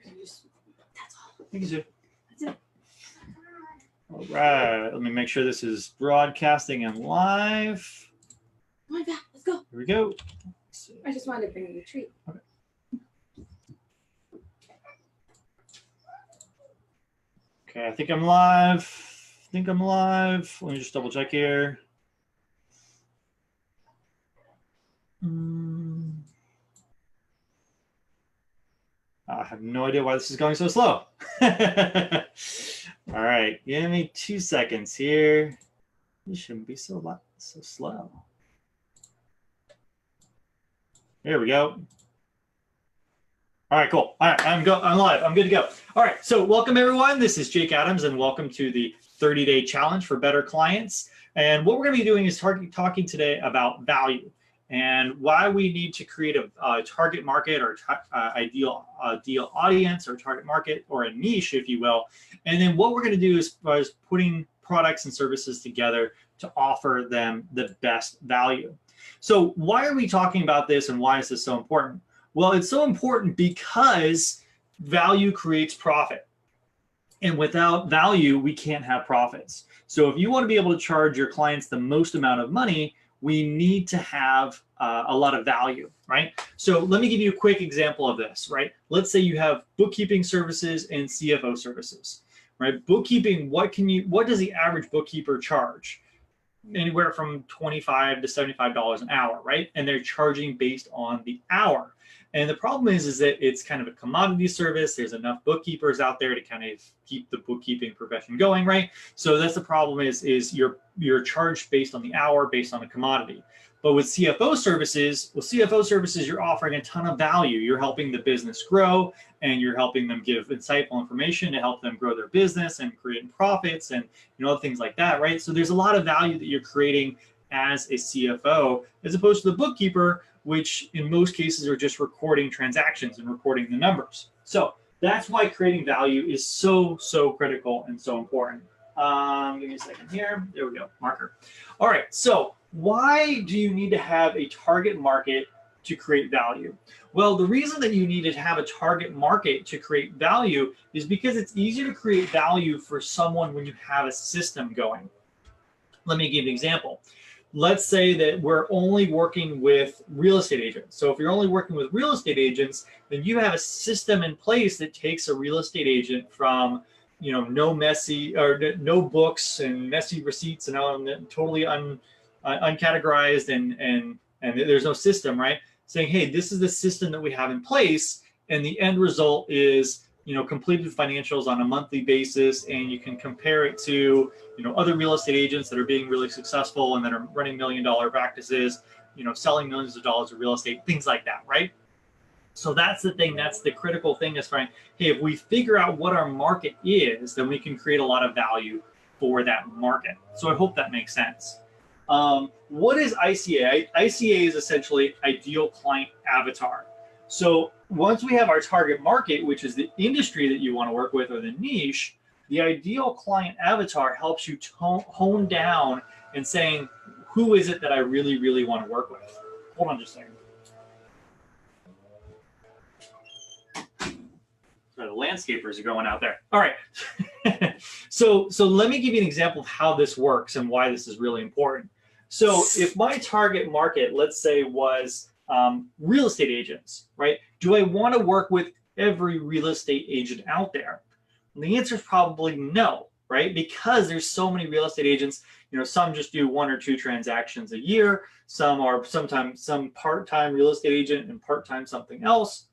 That's all. Thank you, Sue. That's it. All right, let me make sure this is broadcasting and live. Come on, back. Let's go. Here we go. I just wanted to bring you a treat. Okay. Okay, I think I'm live. Let me just double check here. I have no idea why this is going so slow. All right, give me 2 seconds here. This shouldn't be so slow. There we go. All right, cool. All right, I'm live. I'm good to go. All right, so welcome everyone. This is Jake Adams, and welcome to the 30-day challenge for better clients. And what we're going to be doing is talking today about value and why we need to create a target market or ideal audience or target market or a niche, if you will. And then what we're going to do is putting products and services together to offer them the best value. So why are we talking about this, and why is this so important? Well, it's so important because value creates profit. And without value, we can't have profits. So if you want to be able to charge your clients the most amount of money, we need to have a lot of value, right? So let me give you a quick example of this, right? Let's say you have bookkeeping services and CFO services, right? Bookkeeping, what does the average bookkeeper charge? Anywhere from $25 to $75 an hour, right? And they're charging based on the hour. And the problem is that it's kind of a commodity service. There's enough bookkeepers out there to kind of keep the bookkeeping profession going, right? So that's the problem is you're charged based on the hour, based on a commodity. But with CFO services, you're offering a ton of value. You're helping the business grow, and you're helping them give insightful information to help them grow their business and create profits and other things like that, right? So there's a lot of value that you're creating as a CFO, as opposed to the bookkeeper, which in most cases are just recording transactions and recording the numbers. So that's why creating value is so critical and so important. Give me a second here. There we go, marker. All right, so why do you need to have a target market to create value? Well, the reason that you need to have a target market to create value is because it's easier to create value for someone when you have a system going. Let me give you an example. Let's say that we're only working with real estate agents. So if you're only working with real estate agents, then you have a system in place that takes a real estate agent from no books and messy receipts and totally uncategorized and there's no system, right? Saying, hey, this is the system that we have in place, and the end result is completed financials on a monthly basis, and you can compare it to other real estate agents that are being really successful and that are running $1 million practices, selling millions of dollars of real estate, things like that, right? So that's the thing. That's the critical thing is hey, if we figure out what our market is, then we can create a lot of value for that market. So I hope that makes sense. What is ICA? ICA is essentially ideal client avatar. So once we have our target market, which is the industry that you want to work with or the niche, the ideal client avatar helps you hone down and saying, who is it that I really want to work with? Hold on just a second. So the landscapers are going out there. All right. So let me give you an example of how this works and why this is really important. So if my target market, let's say, was real estate agents, right? Do I want to work with every real estate agent out there? And the answer is probably no, right? Because there's so many real estate agents. Some just do 1 or 2 transactions a year. Some are some part-time real estate agent and part-time something else,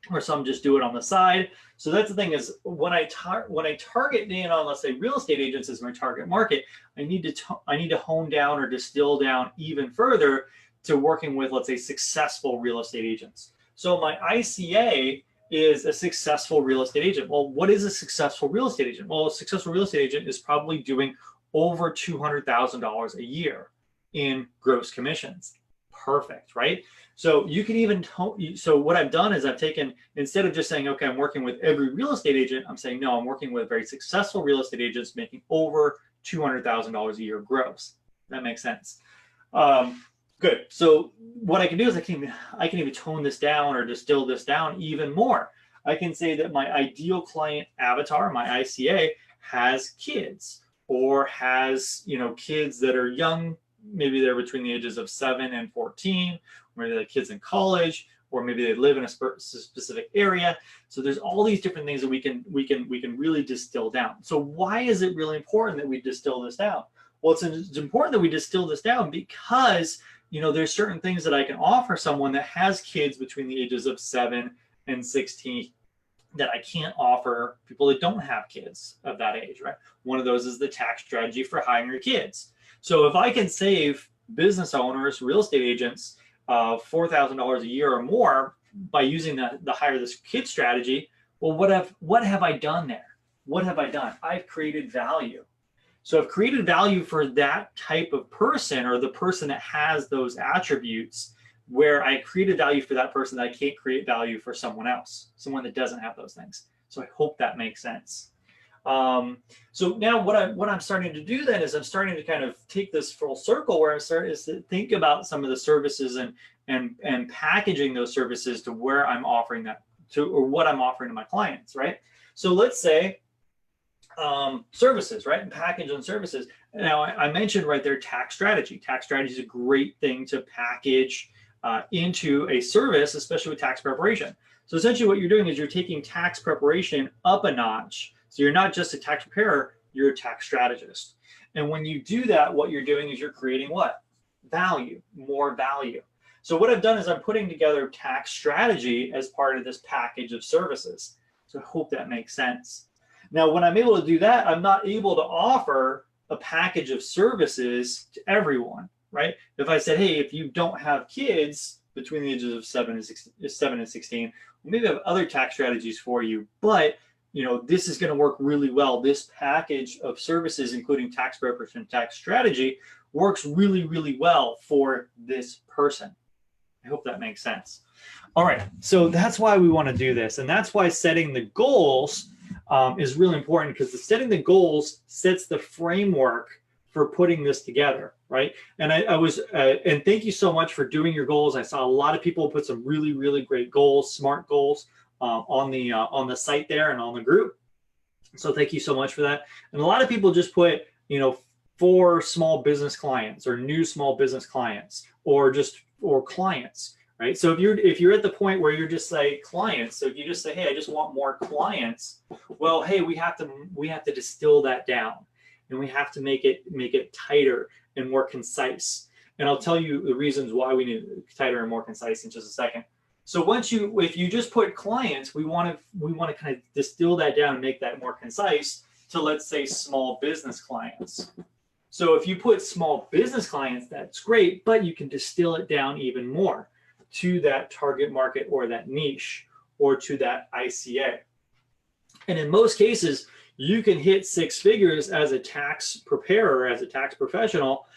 or some just do it on the side. So that's the thing is when I target in on, let's say, real estate agents as my target market, I need to hone down or distill down even further to working with, let's say, successful real estate agents. So my ICA is a successful real estate agent. Well, what is a successful real estate agent? Well, a successful real estate agent is probably doing over $200,000 a year in gross commissions. Perfect, right? So you can even, so what I've done is I've taken, instead of just saying, okay, I'm working with every real estate agent, I'm saying, no, I'm working with very successful real estate agents making over $200,000 a year gross. That makes sense. Good. So what I can do is I can even tone this down or distill this down even more. I can say that my ideal client avatar, my ICA, has kids or has, kids that are young. Maybe they're between the ages of 7 and 14, maybe they're kids in college, or maybe they live in a specific area. So there's all these different things that we can really distill down. So why is it really important that we distill this down? Well, it's important that we distill this down because there's certain things that I can offer someone that has kids between the ages of 7 and 16 that I can't offer people that don't have kids of that age, right? One of those is the tax strategy for hiring your kids. So if I can save business owners, real estate agents, $4,000 a year or more by using the hire this kid strategy, well, what have I done there? What have I done? I've created value. So I've created value for that type of person or the person that has those attributes, where I created value for that person that I can't create value for someone else, someone that doesn't have those things. So I hope that makes sense. So now what I'm starting to do then is I'm starting to kind of take this full circle where I'm starting to think about some of the services and packaging those services to where I'm offering that to, or what I'm offering to my clients, right? So let's say services, right? And package on services. Now I mentioned right there tax strategy. Tax strategy is a great thing to package into a service, especially with tax preparation. So essentially what you're doing is you're taking tax preparation up a notch. So you're not just a tax preparer, you're a tax strategist. And when you do that, what you're doing is you're creating what? Value, more value. So what I've done is I'm putting together tax strategy as part of this package of services. So I hope that makes sense. Now, when I'm able to do that, I'm not able to offer a package of services to everyone, right? If I said, hey, if you don't have kids between the ages of 7 and 16, maybe I have other tax strategies for you, but this is going to work really well. This package of services, including tax preparation and tax strategy, works really, really well for this person. I hope that makes sense. All right, so that's why we want to do this. And that's why setting the goals is really important, because setting the goals sets the framework for putting this together, right? And and thank you so much for doing your goals. I saw a lot of people put some really, really great goals, smart goals, on the site there and on the group. So thank you so much for that. And a lot of people just put, for small business clients or new small business clients or clients, right? So if you're at the point where you're just like clients, so if you just say, hey, I just want more clients, well, hey, we have to distill that down, and we have to make it tighter and more concise. And I'll tell you the reasons why we need it tighter and more concise in just a second. So if you just put clients, we want to kind of distill that down and make that more concise to, let's say, small business clients. So if you put small business clients, that's great, but you can distill it down even more to that target market or that niche or to that ICA. And in most cases, you can hit 6 figures as a tax preparer, as a tax professional,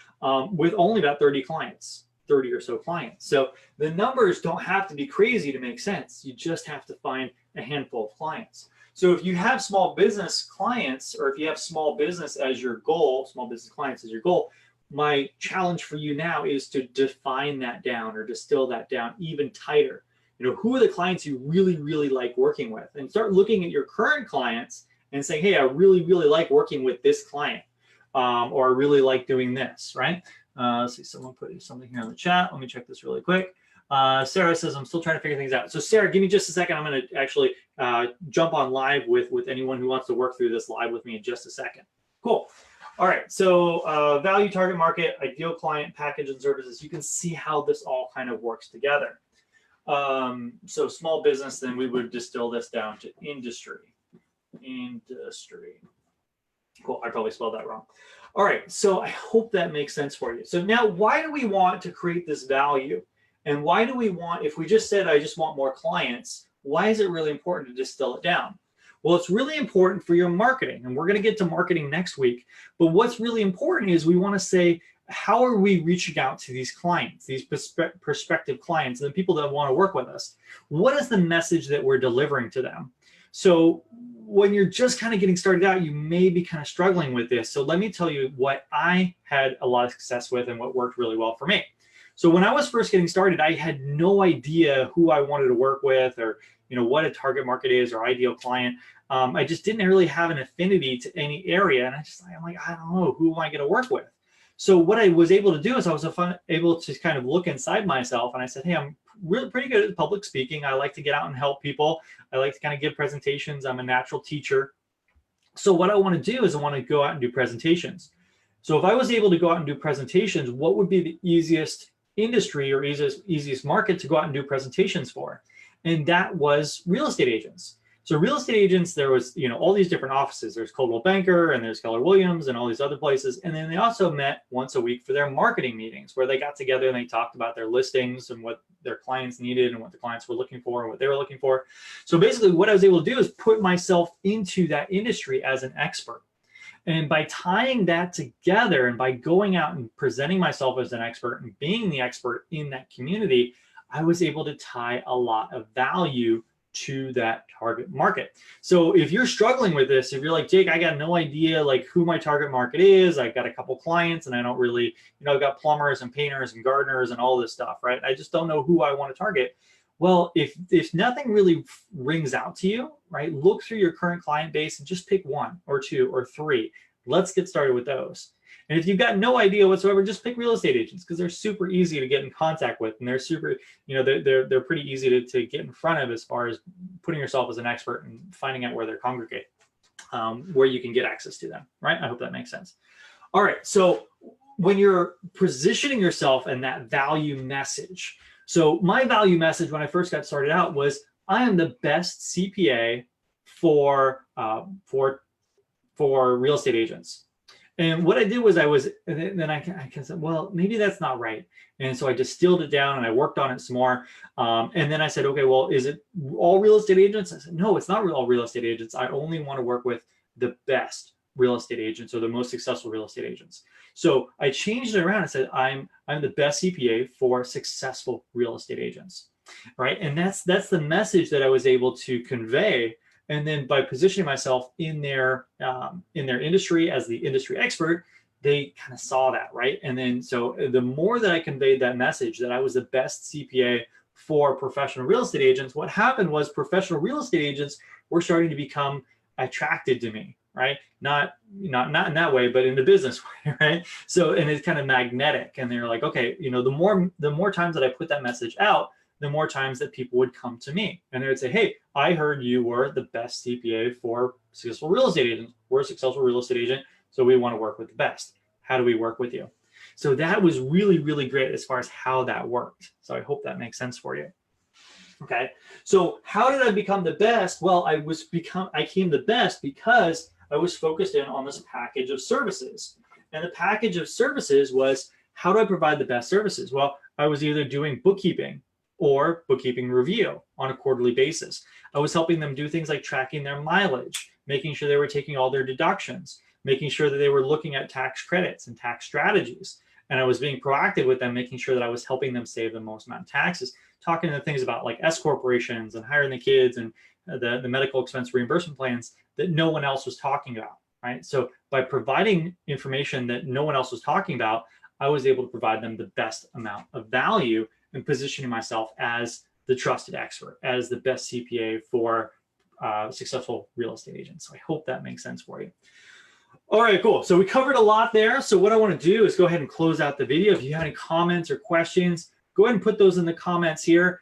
with only about 30 clients. 30 or so clients. So the numbers don't have to be crazy to make sense. You just have to find a handful of clients. So if you have small business clients, or if you have small business as your goal, small business clients as your goal, my challenge for you now is to define that down or distill that down even tighter. Who are the clients you really, really like working with? And start looking at your current clients and saying, hey, I really, really like working with this client, or I really like doing this, right? Let's see, someone put something here in the chat. Let me check this really quick. Sarah says, I'm still trying to figure things out. So Sarah, give me just a second. I'm going to actually jump on live with anyone who wants to work through this live with me in just a second. Cool. All right, so value, target market, ideal client, package, and services. You can see how this all kind of works together. So small business, then we would distill this down to industry. Cool, I probably spelled that wrong. All right, so I hope that makes sense for you. So now, why do we want to create this value? And why do we want, if we just said, I just want more clients, why is it really important to distill it down? Well, it's really important for your marketing, and we're going to get to marketing next week. But what's really important is we want to say, how are we reaching out to these clients, these prospective clients, and the people that want to work with us? What is the message that we're delivering to them? So when you're just kind of getting started out, you may be kind of struggling with this. So let me tell you what I had a lot of success with and what worked really well for me. So when I was first getting started, I had no idea who I wanted to work with or what a target market is or ideal client. I just didn't really have an affinity to any area. And I'm like, I don't know, who am I going to work with? So what I was able to do is I was able to kind of look inside myself, and I said, hey, I'm really pretty good at public speaking. I like to get out and help people. I like to kind of give presentations. I'm a natural teacher. So what I want to do is I want to go out and do presentations. So if I was able to go out and do presentations, what would be the easiest industry or easiest market to go out and do presentations for? And that was real estate agents. So real estate agents, there was, all these different offices. There's Coldwell Banker and there's Keller Williams and all these other places. And then they also met once a week for their marketing meetings, where they got together and they talked about their listings and what their clients needed and what the clients were looking for and what they were looking for. So basically what I was able to do is put myself into that industry as an expert. And by tying that together and by going out and presenting myself as an expert and being the expert in that community, I was able to tie a lot of value to that target market. So if you're struggling with this, if you're like, Jake, I got no idea like who my target market is, I've got a couple clients and I don't really, I've got plumbers and painters and gardeners and all this stuff, right? I just don't know who I want to target. Well, if nothing really rings out to you, right, look through your current client base and just pick one or two or three. Let's get started with those. And if you've got no idea whatsoever, just pick real estate agents, because they're super easy to get in contact with, and they're super, they're pretty easy to get in front of as far as putting yourself as an expert and finding out where they're congregate, where you can get access to them, right? I hope that makes sense. All right, so when you're positioning yourself in that value message, so my value message when I first got started out was, I am the best CPA for real estate agents. And what I did was then I said, well, maybe that's not right. And so I distilled it down and I worked on it some more. And then I said, okay, well, is it all real estate agents? I said, no, it's not all real estate agents. I only want to work with the best real estate agents or the most successful real estate agents. So I changed it around and said, I'm the best CPA for successful real estate agents, right? And that's the message that I was able to convey. And then by positioning myself in their industry as the industry expert, they kind of saw that, right? And then so the more that I conveyed that message that I was the best CPA for professional real estate agents, what happened was professional real estate agents were starting to become attracted to me, right? Not in that way, but in the business way, right? So, and it's kind of magnetic, and they're like, okay, the more times that I put that message out, the more times that people would come to me and they would say, hey, I heard you were the best CPA for successful real estate agents. We're a successful real estate agent, so we want to work with the best. How do we work with you? So that was really, really great as far as how that worked. So I hope that makes sense for you. Okay, so how did I become the best? Well, I became the best because I was focused in on this package of services. And the package of services was, how do I provide the best services? Well, I was either doing bookkeeping or bookkeeping review on a quarterly basis. I was helping them do things like tracking their mileage, making sure they were taking all their deductions, making sure that they were looking at tax credits and tax strategies. And I was being proactive with them, making sure that I was helping them save the most amount of taxes, talking to things about like S corporations and hiring the kids and the medical expense reimbursement plans that no one else was talking about, right? So by providing information that no one else was talking about, I was able to provide them the best amount of value and positioning myself as the trusted expert, as the best CPA for successful real estate agents. So I hope that makes sense for you. All right, cool. So we covered a lot there. So what I want to do is go ahead and close out the video. If you have any comments or questions, go ahead and put those in the comments here.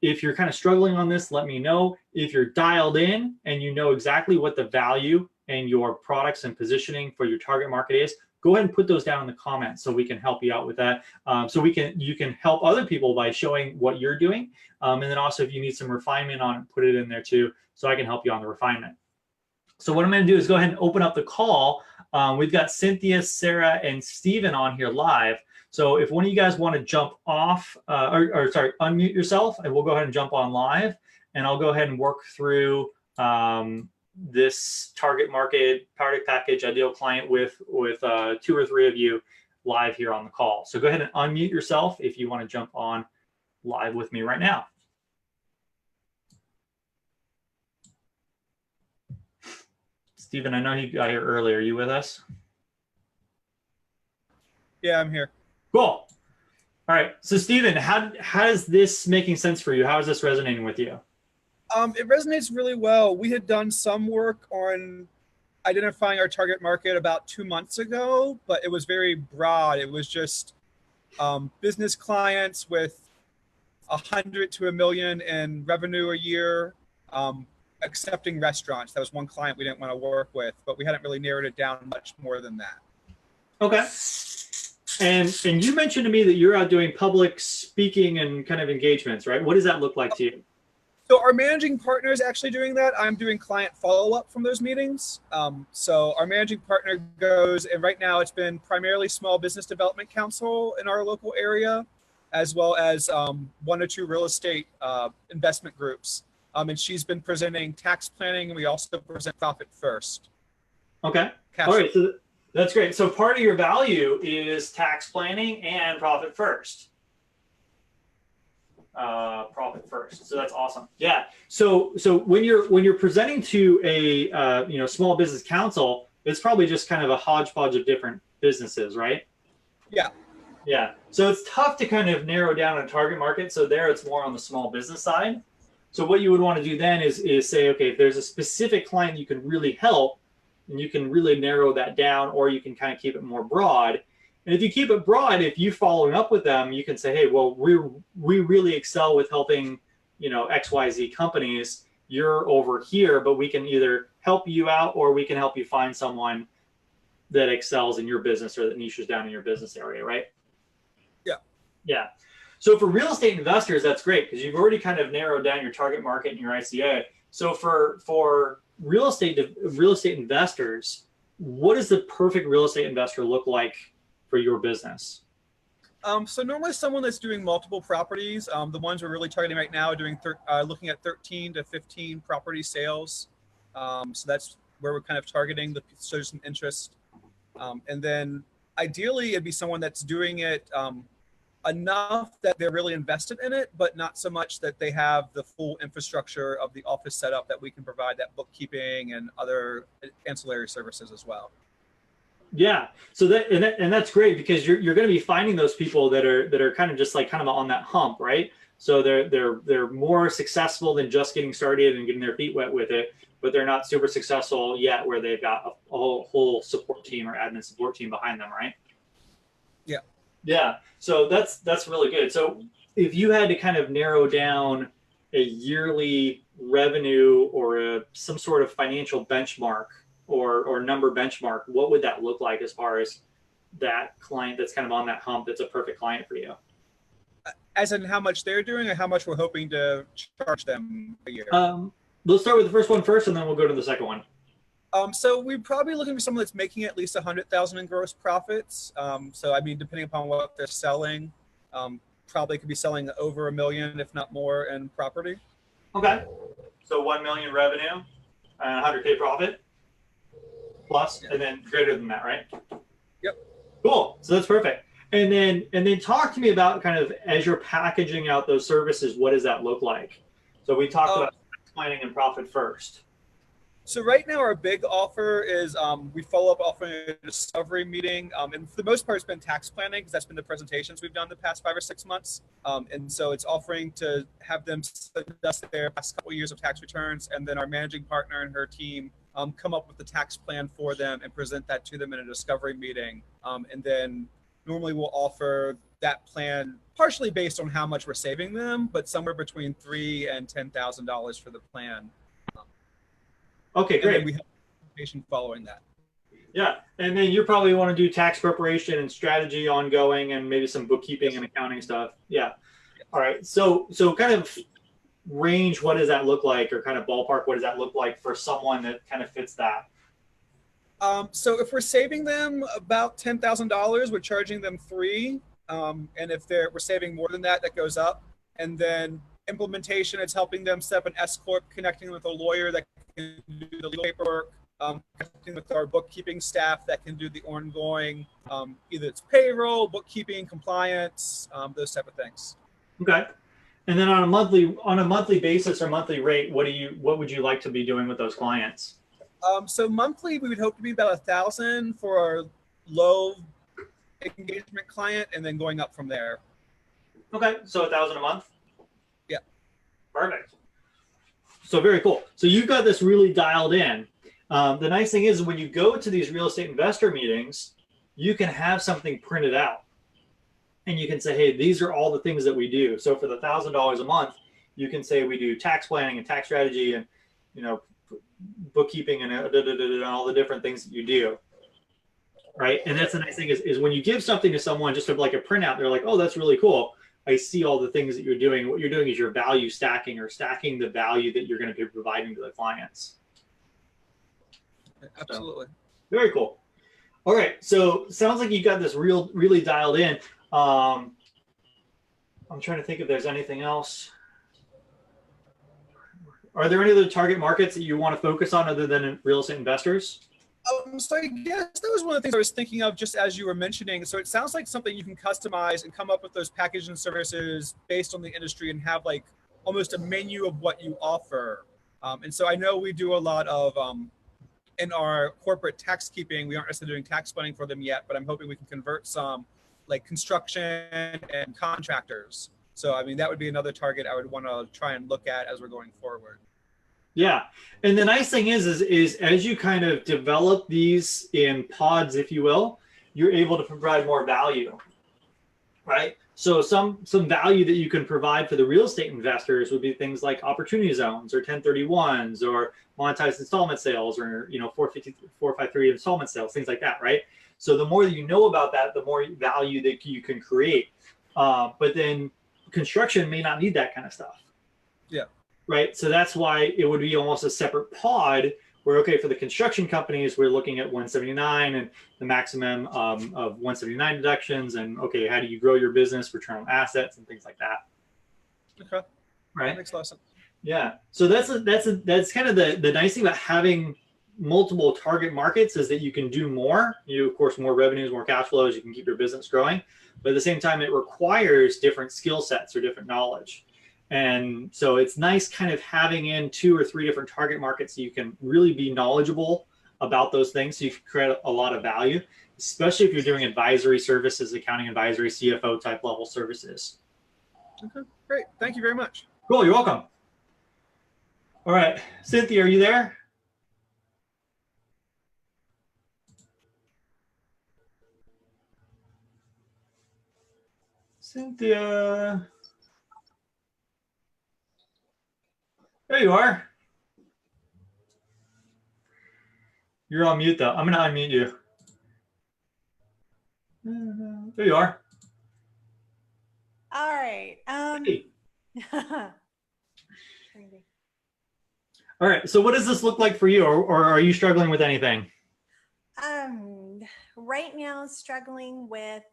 If you're kind of struggling on this, let me know. If you're dialed in and you know exactly what the value and your products and positioning for your target market is, go ahead and put those down in the comments so we can help you out with that. So you can help other people by showing what you're doing. And then also if you need some refinement on it, put it in there too, so I can help you on the refinement. So what I'm going to do is go ahead and open up the call. We've got Cynthia, Sarah, and Steven on here live. So if one of you guys want to jump off, unmute yourself, and we'll go ahead and jump on live. And I'll go ahead and work through this target market product package ideal client with 2 or 3 of you live here on the call. So go ahead and unmute yourself if you want to jump on live with me right now. Stephen, I know you got here earlier. Are you with us? Yeah, I'm here. Cool. All right. So Stephen, how is this making sense for you? How is this resonating with you? It resonates really well. We had done some work on identifying our target market about 2 months ago, but it was very broad. It was just business clients with 100 to 1 million in revenue a year, accepting restaurants. That was one client we didn't want to work with, but we hadn't really narrowed it down much more than that. Okay. And you mentioned to me that you're out doing public speaking and kind of engagements, right? What does that look like to you? So our managing partner is actually doing that. I'm doing client follow-up from those meetings. So our managing partner goes, and right now it's been primarily Small Business Development Council in our local area, as well as 1 or 2 real estate investment groups. And she's been presenting tax planning, and we also present Profit First. Okay. All right. So that's great. So part of your value is tax planning and Profit First. Profit First. So that's awesome. Yeah. So when you're presenting to a small business council, it's probably just kind of a hodgepodge of different businesses, right? Yeah. Yeah. So it's tough to kind of narrow down a target market. So there it's more on the small business side. So what you would want to do then is say, okay, if there's a specific client you can really help, and you can really narrow that down, or you can kind of keep it more broad. And if you keep it broad, if you following up with them, you can say, hey, well, we really excel with helping, XYZ companies. You're over here, but we can either help you out or we can help you find someone that excels in your business or that niches down in your business area, right? Yeah. Yeah. So for real estate investors, that's great because you've already kind of narrowed down your target market and your ICA. So for real estate investors, what does the perfect real estate investor look like for your business? So normally someone that's doing multiple properties, the ones we're really targeting right now are doing looking at 13 to 15 property sales. So that's where we're kind of targeting to show some interest. And then ideally it'd be someone that's doing it enough that they're really invested in it, but not so much that they have the full infrastructure of the office setup that we can provide, that bookkeeping and other ancillary services as well. Yeah. So that's great because you're going to be finding those people that are kind of just like kind of on that hump, right? So they're more successful than just getting started and getting their feet wet with it, but they're not super successful yet where they've got a whole support team or admin support team behind them, right? Yeah. Yeah. So that's really good. So if you had to kind of narrow down a yearly revenue or some sort of financial benchmark or number benchmark, what would that look like as far as that client that's kind of on that hump that's a perfect client for you? As in how much they're doing or how much we're hoping to charge them a year? Let's start with the first one first, and then we'll go to the second one. So we're probably looking for someone that's making at least 100,000 in gross profits. So I mean, depending upon what they're selling, probably could be selling over $1 million, if not more, in property. Okay. So 1 million revenue, 100K profit plus, and then greater than that, right? Yep. Cool. So that's perfect. And then talk to me about kind of as you're packaging out those services, what does that look like? So we talked about planning and Profit First. So right now our big offer is we follow up offering a discovery meeting. And for the most part, it's been tax planning because that's been the presentations we've done the past 5 or 6 months. And so it's offering to have them send us their past couple of years of tax returns. And then our managing partner and her team come up with the tax plan for them and present that to them in a discovery meeting. And then normally we'll offer that plan partially based on how much we're saving them, but somewhere between $3,000 and $10,000 for the plan. Okay, great. And we have information following that. Yeah, and then you probably want to do tax preparation and strategy ongoing, and maybe some bookkeeping and accounting stuff. Yeah. All right. So kind of range. What does that look like, or kind of ballpark? What does that look like for someone that kind of fits that? So if we're saving them about $10,000, we're charging them $3,000, and if we're saving more than that, that goes up. And then implementation, it's helping them set up an S corp, connecting with a lawyer that can do the legal paperwork, connecting with our bookkeeping staff that can do the ongoing, either it's payroll, bookkeeping, compliance, those type of things. Okay. And then on a monthly basis or monthly rate, what would you like to be doing with those clients? So monthly, we would hope to be about $1,000 for our low engagement client, and then going up from there. Okay, so $1,000 a month. Yeah. Perfect. So very cool. So you've got this really dialed in. The nice thing is when you go to these real estate investor meetings, you can have something printed out and you can say, hey, these are all the things that we do. So for the $1,000 a month, you can say we do tax planning and tax strategy and, you know, bookkeeping and all the different things that you do. Right. And that's the nice thing is when you give something to someone, just like a printout, they're like, oh, that's really cool. I see all the things that you're doing. What you're doing is you're value stacking or stacking the value that you're going to be providing to the clients. Absolutely. So, very cool. All right. So sounds like you got this really dialed in. I'm trying to think if there's anything else. Are there any other target markets that you want to focus on other than real estate investors? So I guess that was one of the things I was thinking of just as you were mentioning. So it sounds like something you can customize and come up with those packages and services based on the industry and have like almost a menu of what you offer. And so I know we do a lot of in our corporate tax keeping, we aren't necessarily doing tax planning for them yet, but I'm hoping we can convert some like construction and contractors. So, I mean, that would be another target I would want to try and look at as we're going forward. Yeah. And the nice thing is as you kind of develop these in pods, if you will, you're able to provide more value, right? So some value that you can provide for the real estate investors would be things like opportunity zones or 1031s or monetized installment sales or, 453 installment sales, things like that, right? So the more that you know about that, the more value that you can create. But then construction may not need that kind of stuff. Yeah. Right. So that's why it would be almost a separate pod where, okay, for the construction companies, we're looking at 179 and the maximum of 179 deductions. And okay, how do you grow your business, return on assets and things like that. Okay. Right. That makes a lot of sense. Yeah. So that's kind of the nice thing about having multiple target markets is that you can do more. You, of course, more revenues, more cash flows, you can keep your business growing. But at the same time, it requires different skill sets or different knowledge. And so it's nice kind of having in 2 or 3 different target markets so you can really be knowledgeable about those things so you can create a lot of value, especially if you're doing advisory services, accounting advisory, CFO type level services. Okay, great. Thank you very much. Cool, you're welcome. All right, Cynthia, are you there? Cynthia. There you are. You're on mute though. I'm going to unmute you. There you are. All right. Hey. All right. So what does this look like for you, or are you struggling with anything? Right now, struggling with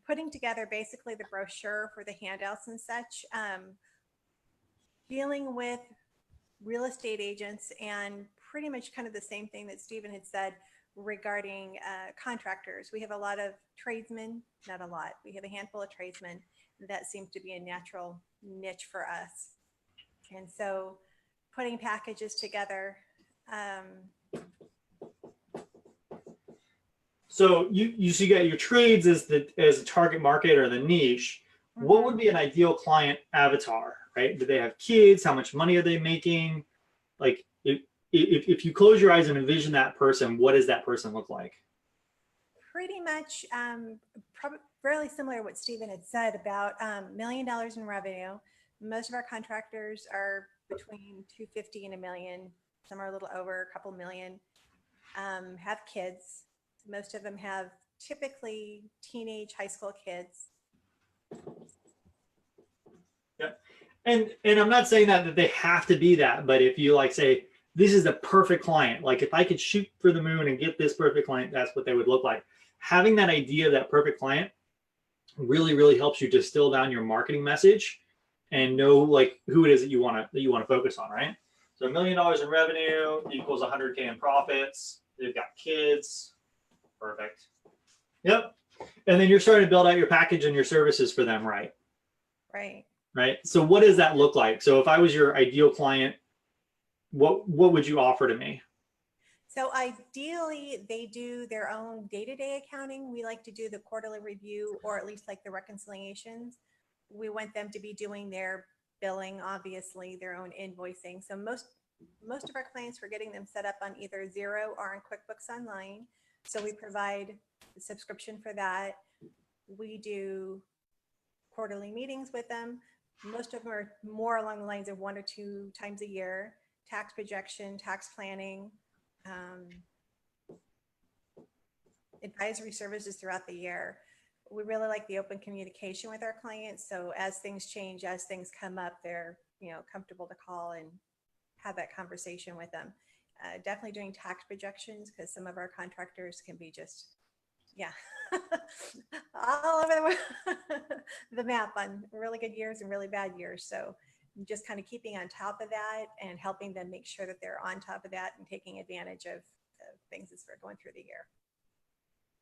putting together basically the brochure for the handouts and such. Dealing with real estate agents and pretty much kind of the same thing that Stephen had said regarding contractors. We have a lot of tradesmen, not a lot. We have a handful of tradesmen. That seems to be a natural niche for us. And so putting packages together. So you got your trades as a target market or the niche. Mm-hmm. What would be an ideal client avatar, right? Do they have kids? How much money are they making? Like if you close your eyes and envision that person, what does that person look like? Pretty much probably fairly similar to what Stephen had said about $1 million in revenue. Most of our contractors are between 250 and $1 million. Some are a little over, a couple million. Have kids. Most of them have typically teenage high school kids. Yeah. And I'm not saying that they have to be that, but if you like say, this is the perfect client, like if I could shoot for the moon and get this perfect client, that's what they would look like. Having that idea of that perfect client really, really helps you distill down your marketing message and know like who it is that you want to focus on, right? So $1 million in revenue equals 100K in profits. They've got kids. Perfect. Yep. And then you're starting to build out your package and your services for them, right? Right. Right. So what does that look like? So if I was your ideal client, what would you offer to me? So ideally, they do their own day-to-day accounting. We like to do the quarterly review or at least like the reconciliations. We want them to be doing their billing, obviously, their own invoicing. So most of our clients, we're getting them set up on either Xero or on QuickBooks Online. So we provide the subscription for that. We do quarterly meetings with them. Most of them are more along the lines of 1 or 2 times a year, tax projection, tax planning, advisory services throughout the year. We really like the open communication with our clients. So as things change, as things come up, they're, comfortable to call and have that conversation with them. Definitely doing tax projections, because some of our contractors can be just, all over the map on really good years and really bad years. So just kind of keeping on top of that and helping them make sure that they're on top of that and taking advantage of things as we're going through the year.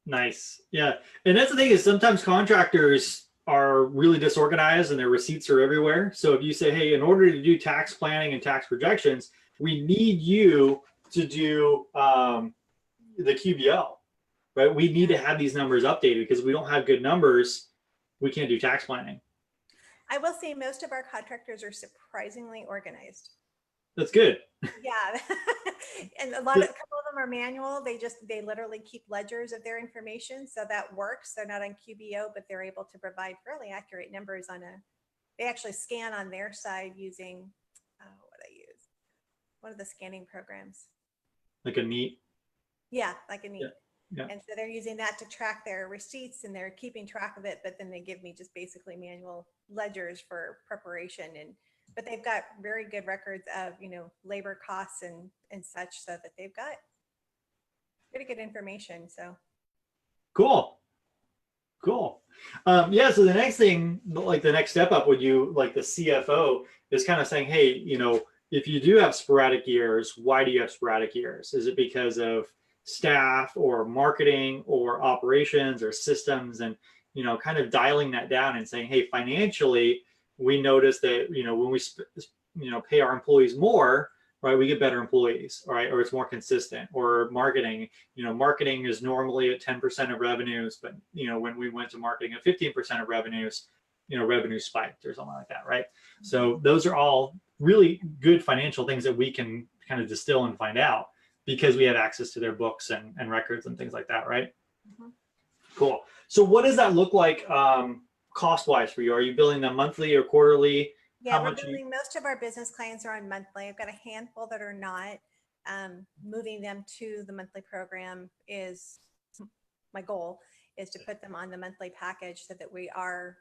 Nice. Yeah. And that's the thing, is sometimes contractors are really disorganized and their receipts are everywhere. So if you say, hey, in order to do tax planning and tax projections, we need you to do the QBO, right? We need to have these numbers updated, because if we don't have good numbers, we can't do tax planning. I will say most of our contractors are surprisingly organized. That's good. Yeah. And a couple of them are manual. They literally keep ledgers of their information. So that works. They're not on QBO, but they're able to provide fairly accurate numbers they actually scan on their side using, one of the scanning programs. Like a Neat. Yeah, like a Neat. Yeah. And so they're using that to track their receipts, and they're keeping track of it, but then they give me just basically manual ledgers for preparation. But they've got very good records of, labor costs and such, so that they've got pretty good information. So Cool. Yeah. So the next thing, like the next step up, would you, like the CFO is kind of saying, hey, if you do have sporadic years, why do you have sporadic years? Is it because of staff or marketing or operations or systems? And, kind of dialing that down and saying, hey, financially, we notice that, when we, pay our employees more, right, we get better employees, right? Or it's more consistent. Or marketing, marketing is normally at 10% of revenues, but, when we went to marketing at 15% of revenues, revenue spiked or something like that, right? So those are all really good financial things that we can kind of distill and find out, because we have access to their books and records and things like that, right? Mhm. Cool. So what does that look like cost-wise for you? Are you billing them monthly or quarterly? yeah, we're billing most of our business clients are on monthly. I've got a handful that are not. Moving them to the monthly program is my goal, is to put them on the monthly package so that we are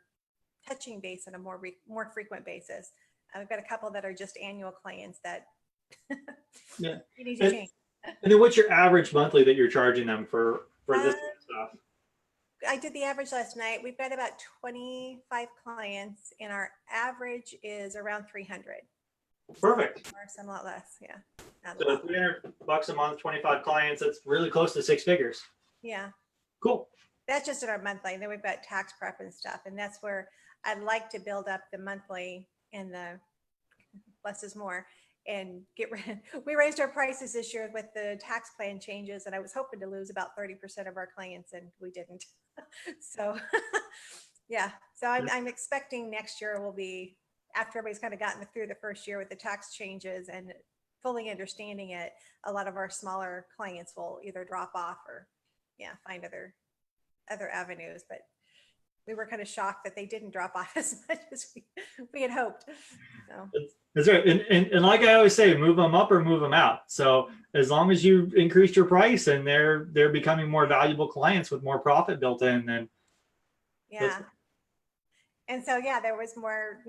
touching base on a more frequent basis. I've got a couple that are just annual clients that Yeah. you need to change. And then what's your average monthly that you're charging them for this kind of stuff? I did the average last night. We've got about 25 clients, and our average is around 300. Perfect. Or some lot less. Yeah. Not a So lot. $300 a month, 25 clients, that's really close to 6 figures. Yeah. Cool. That's just in our monthly. And then we've got tax prep and stuff. And that's where I'd like to build up the monthly and the less is more, and get rid. We raised our prices this year with the tax plan changes, and I was hoping to lose about 30% of our clients, and we didn't. So yeah. So I'm expecting next year will be, after everybody's kind of gotten through the first year with the tax changes and fully understanding it, a lot of our smaller clients will either drop off or find other avenues. But we were kind of shocked that they didn't drop off as much as we had hoped. So That's right. And like I always say, move them up or move them out. So as long as you increase your price and they're becoming more valuable clients with more profit built in, then yeah. And so, there was more,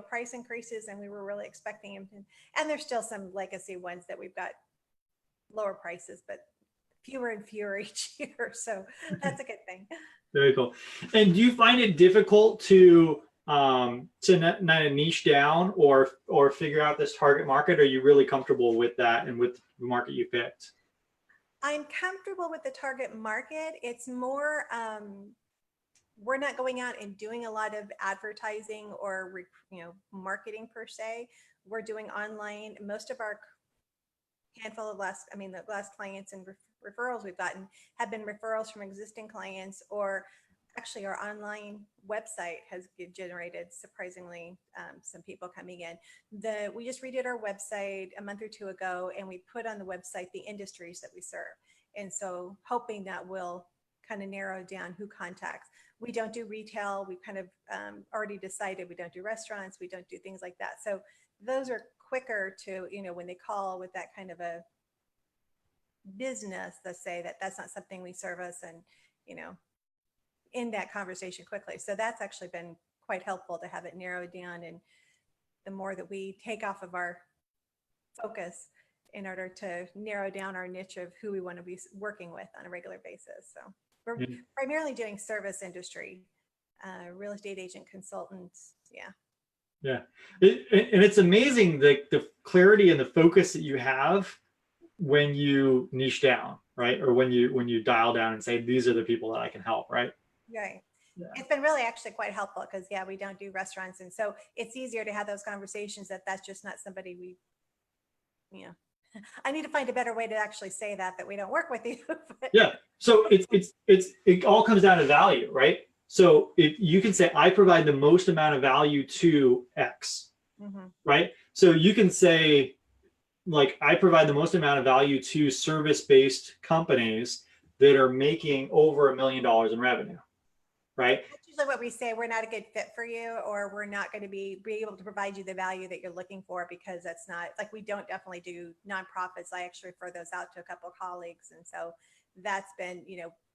price increases, and we were really expecting them to, and there's still some legacy ones that we've got lower prices, but fewer and fewer each year. So that's a good thing. Very cool. And do you find it difficult to niche down or figure out this target market? Are you really comfortable with that and with the market you picked? I'm comfortable with the target market. It's more, we're not going out and doing a lot of advertising or marketing per se. We're doing online. Most of our handful of the last clients and referrals we've gotten have been referrals from existing clients, or actually our online website has generated surprisingly some people coming in. We just redid our website a month or two ago, and we put on the website the industries that we serve. And so hoping that will kind of narrow down who contacts. We don't do retail. We've kind of already decided we don't do restaurants. We don't do things like that. So those are quicker to, when they call with that kind of a business, they'll say that that's not something we service, and, in that conversation quickly. So that's actually been quite helpful to have it narrowed down. And the more that we take off of our focus in order to narrow down our niche of who we want to be working with on a regular basis. So we're primarily doing service industry, real estate agent, consultants. Yeah. Yeah. And it's amazing the clarity and the focus that you have when you niche down, right? Or when you dial down and say, these are the people that I can help, right? Right. Yeah. It's been really actually quite helpful because, we don't do restaurants. And so it's easier to have those conversations that's just not somebody I need to find a better way to actually say that we don't work with you. Yeah. So it all comes down to value, right? So if you can say, I provide the most amount of value to X, right? So you can say, like, I provide the most amount of value to service-based companies that are making over $1 million in revenue, right? That's usually what we say. We're not a good fit for you, or we're not going to be able to provide you the value that you're looking for, because that's not, like, we don't definitely do nonprofits. I actually refer those out to a couple of colleagues. And so that's been,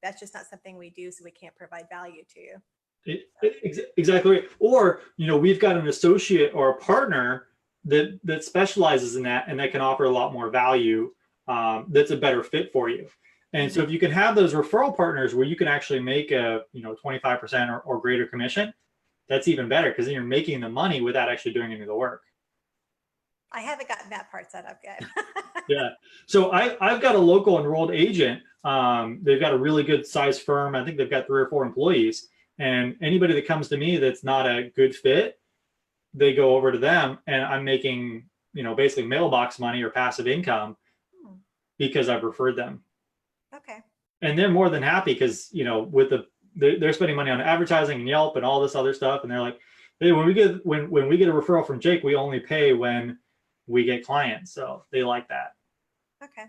that's just not something we do. So we can't provide value to you. Exactly right. Or, we've got an associate or a partner that specializes in that, and that can offer a lot more value, that's a better fit for you. And so if you can have those referral partners where you can actually make a 25% or greater commission, that's even better, because then you're making the money without actually doing any of the work. I haven't gotten that part set up yet. Yeah. So I've got a local enrolled agent. They've got a really good sized firm. I think they've got 3 or 4 employees. And anybody that comes to me that's not a good fit, they go over to them, and I'm making, basically mailbox money or passive income because I've referred them. Okay. And they're more than happy, because, with they're spending money on advertising and Yelp and all this other stuff. And they're like, hey, when we get a referral from Jake, we only pay when we get clients. So they like that. Okay.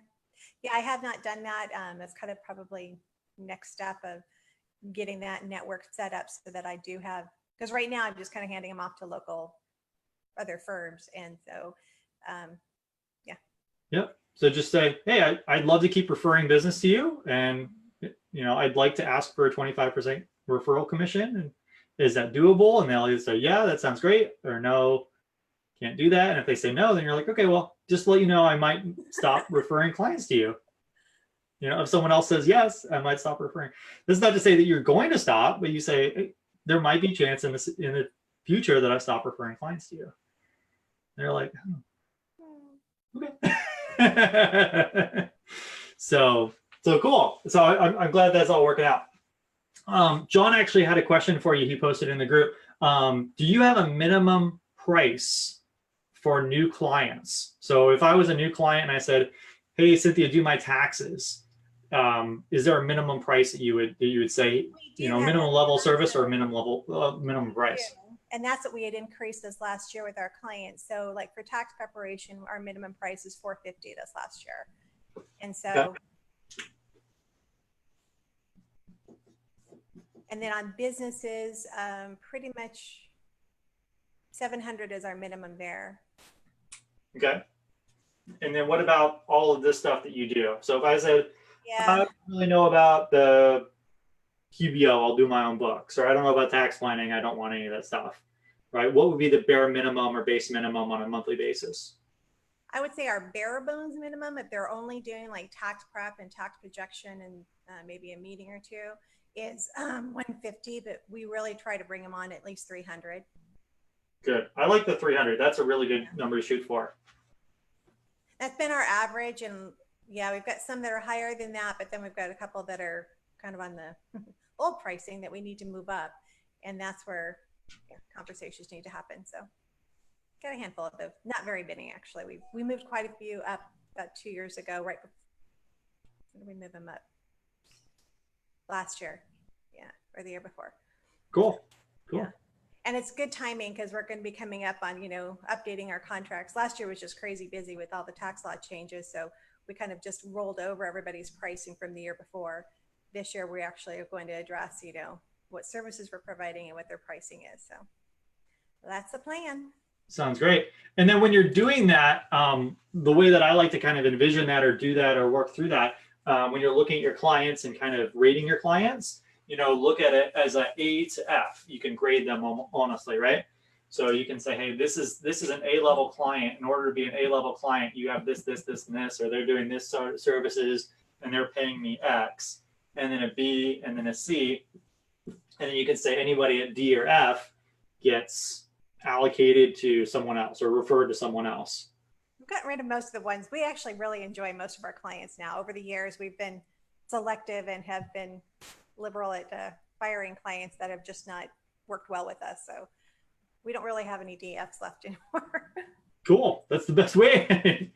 Yeah, I have not done that. That's kind of probably next step of getting that network set up, so that I do have, because right now I'm just kind of handing them off to local other firms. And so, yeah. Yep. So just say, hey, I'd love to keep referring business to you. And, I'd like to ask for a 25% referral commission. And is that doable? And they'll either say, yeah, that sounds great, or no, can't do that. And if they say no, then you're like, okay, well, just to let you know, I might stop referring clients to you. If someone else says yes, I might stop referring. This is not to say that you're going to stop, but you say, hey, there might be a chance in the future that I stop referring clients to you. And they're like, okay. So cool. So I'm glad that's all working out. John actually had a question for you. He posted in the group. Do you have a minimum price for new clients? So if I was a new client and I said, hey, Cynthia, do my taxes, is there a minimum price that you would say, minimum level service or minimum price? And that's what we had increased this last year with our clients. So like for tax preparation, our minimum price is $450 this last year. And so, okay. And then on businesses, pretty much 700 is our minimum there. Okay. And then what about all of this stuff that you do? So if I said, I don't really know about the QBO, I'll do my own books, or I don't know about tax planning, I don't want any of that stuff, right? What would be the bare minimum or base minimum on a monthly basis? I would say our bare bones minimum, if they're only doing like tax prep and tax projection and maybe a meeting or two, is 150, but we really try to bring them on at least 300. Good. I like the 300. That's a really good number to shoot for. That's been our average. And yeah, we've got some that are higher than that, but then we've got a couple that are kind of on the old pricing that we need to move up. And that's where conversations need to happen. So got a handful of those, not very many actually. We moved quite a few up about 2 years ago, right before we moved them up last year. Yeah, or the year before. Cool. Cool. Yeah. And it's good timing because we're going to be coming up on, updating our contracts. Last year was just crazy busy with all the tax law changes. So we kind of just rolled over everybody's pricing from the year before. This year, we actually are going to address, what services we're providing and what their pricing is. So that's the plan. Sounds great. And then when you're doing that, the way that I like to kind of envision that or do that or work through that, when you're looking at your clients and kind of rating your clients, look at it as a A to F. You can grade them honestly, right? So you can say, hey, this is an A-level client. In order to be an A-level client, you have this, this, this, and this, or they're doing this sort of services and they're paying me X. And then a B, and then a C. And then you can say anybody at D or F gets allocated to someone else or referred to someone else. We've gotten rid of most of the ones. We actually really enjoy most of our clients now. Over the years, we've been selective and have been liberal at firing clients that have just not worked well with us. So we don't really have any DFs left anymore. Cool. That's the best way.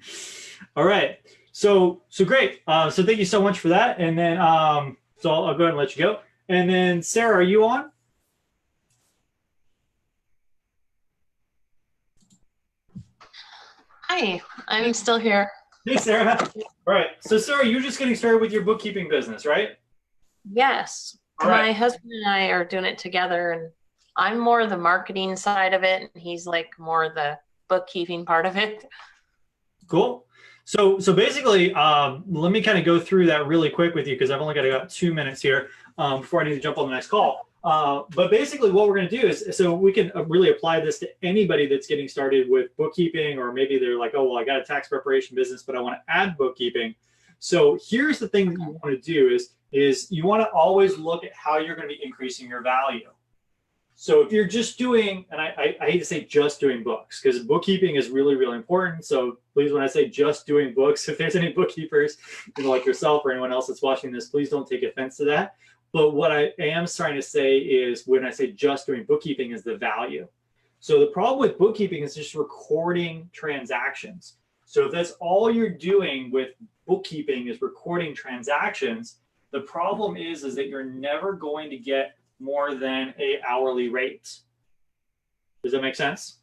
All right. So great. So thank you so much for that. And then, so I'll go ahead and let you go. And then Sarah, are you on? Hi, I'm still here. Hey, Sarah. All right. So Sarah, you're just getting started with your bookkeeping business, right? Yes, All right. my husband and I are doing it together, and I'm more the marketing side of it, and he's like more the bookkeeping part of it. Cool. So basically, let me kind of go through that really quick with you because I've only got about 2 minutes here before I need to jump on the next call. But basically what we're going to do is, so we can really apply this to anybody that's getting started with bookkeeping, or maybe they're like, oh, well, I got a tax preparation business, but I want to add bookkeeping. So here's the thing that you want to do is you want to always look at how you're going to be increasing your value. So if you're just doing, and I hate to say just doing books, because bookkeeping is really, really important. So please, when I say just doing books, if there's any bookkeepers, like yourself or anyone else that's watching this, please don't take offense to that. But what I am trying to say is when I say just doing bookkeeping is the value. So the problem with bookkeeping is just recording transactions. So if that's all you're doing with bookkeeping is recording transactions, the problem is that you're never going to get more than an hourly rate. Does that make sense?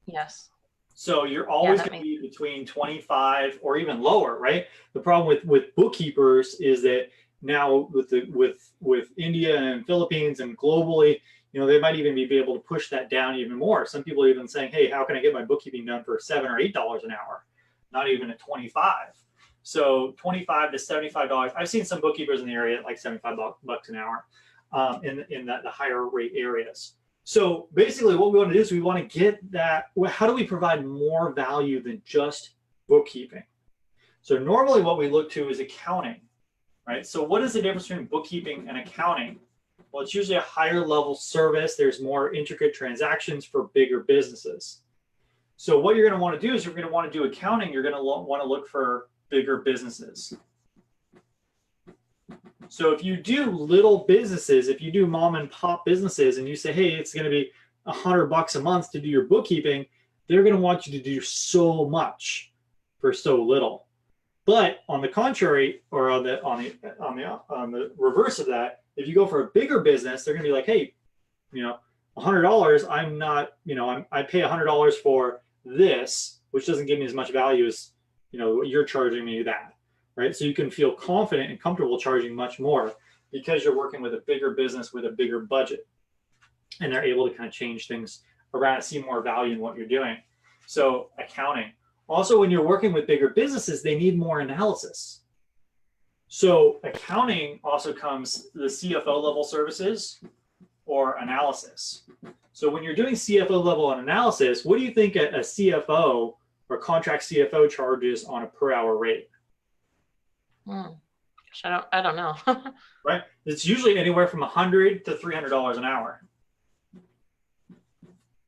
Yes. So you're always going to be between 25 or even lower, right? The problem with bookkeepers is that now with India and Philippines and globally, they might even be able to push that down even more. Some people are even saying, hey, how can I get my bookkeeping done for $7 or $8 an hour? Not even at 25. So $25 to $75. I've seen some bookkeepers in the area at like 75 bucks an hour in the higher rate areas. So basically what we want to do is we want to get that. How do we provide more value than just bookkeeping? So normally what we look to is accounting, right? So what is the difference between bookkeeping and accounting? Well, it's usually a higher level service. There's more intricate transactions for bigger businesses. So what you're going to want to do is you're going to want to do accounting. You're going to want to look for bigger businesses. So if you do little businesses, if you do mom and pop businesses and you say, hey, it's going to be $100 a month to do your bookkeeping, they're going to want you to do so much for so little. But on the contrary, or on the reverse of that, if you go for a bigger business, they're going to be like, hey, $100, I'm not, I pay $100 for this, which doesn't give me as much value as, you're charging me that. Right? So you can feel confident and comfortable charging much more because you're working with a bigger business with a bigger budget. And they're able to kind of change things around, see more value in what you're doing. So accounting. Also, when you're working with bigger businesses, they need more analysis. So accounting also comes the CFO level services or analysis. So when you're doing CFO level analysis, what do you think a CFO or contract CFO charges on a per hour rate? I don't know. Right? It's usually anywhere from $100 to $300 an hour.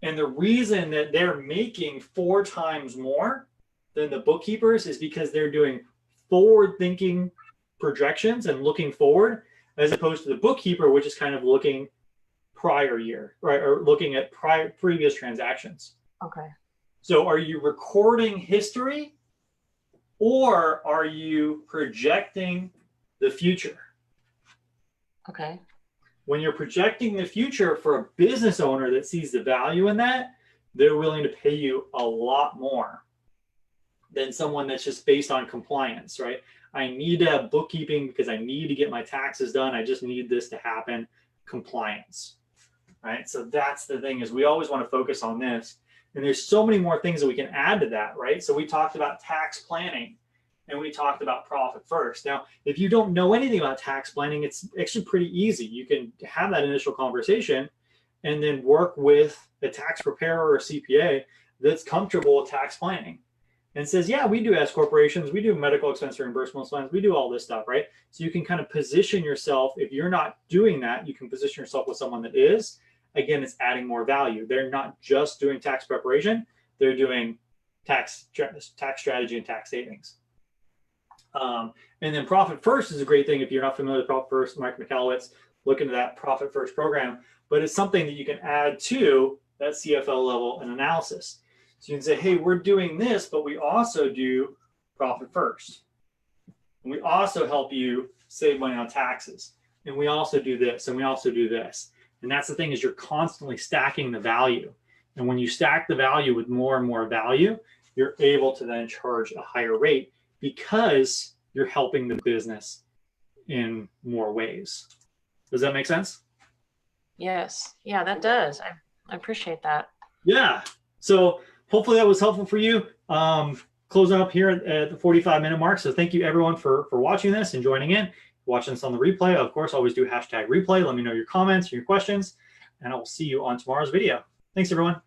And the reason that they're making 4 times more than the bookkeepers is because they're doing forward-thinking projections and looking forward, as opposed to the bookkeeper, which is kind of looking prior year, right? Or looking at previous transactions. Okay. So are you recording history or are you projecting the future? Okay. When you're projecting the future for a business owner that sees the value in that, they're willing to pay you a lot more than someone that's just based on compliance, right? I need to have bookkeeping because I need to get my taxes done. I just need this to happen. Compliance, right? So that's the thing, is we always want to focus on this. And there's so many more things that we can add to that, right? So we talked about tax planning and we talked about profit first. Now, if you don't know anything about tax planning, it's actually pretty easy. You can have that initial conversation and then work with a tax preparer or a CPA that's comfortable with tax planning and says, yeah, we do S corporations, we do medical expense reimbursement plans, we do all this stuff, right? So you can kind of position yourself. If you're not doing that, you can position yourself with someone that is. Again, it's adding more value. They're not just doing tax preparation, they're doing tax strategy and tax savings. And then Profit First is a great thing. If you're not familiar with Profit First, Mike Michalowicz, look into that Profit First program. But it's something that you can add to that CFO level and analysis. So you can say, hey, we're doing this, but we also do Profit First. And we also help you save money on taxes. And we also do this, and we also do this. And that's the thing, is you're constantly stacking the value. And when you stack the value with more and more value, you're able to then charge a higher rate because you're helping the business in more ways. Does that make sense? Yes. Yeah, that does. I appreciate that. Yeah. So hopefully that was helpful for you. Closing up here at the 45-minute mark. So thank you everyone for watching this and joining in. Watching this on the replay, of course, always do #replay. Let me know your comments, your questions, and I will see you on tomorrow's video. Thanks, everyone.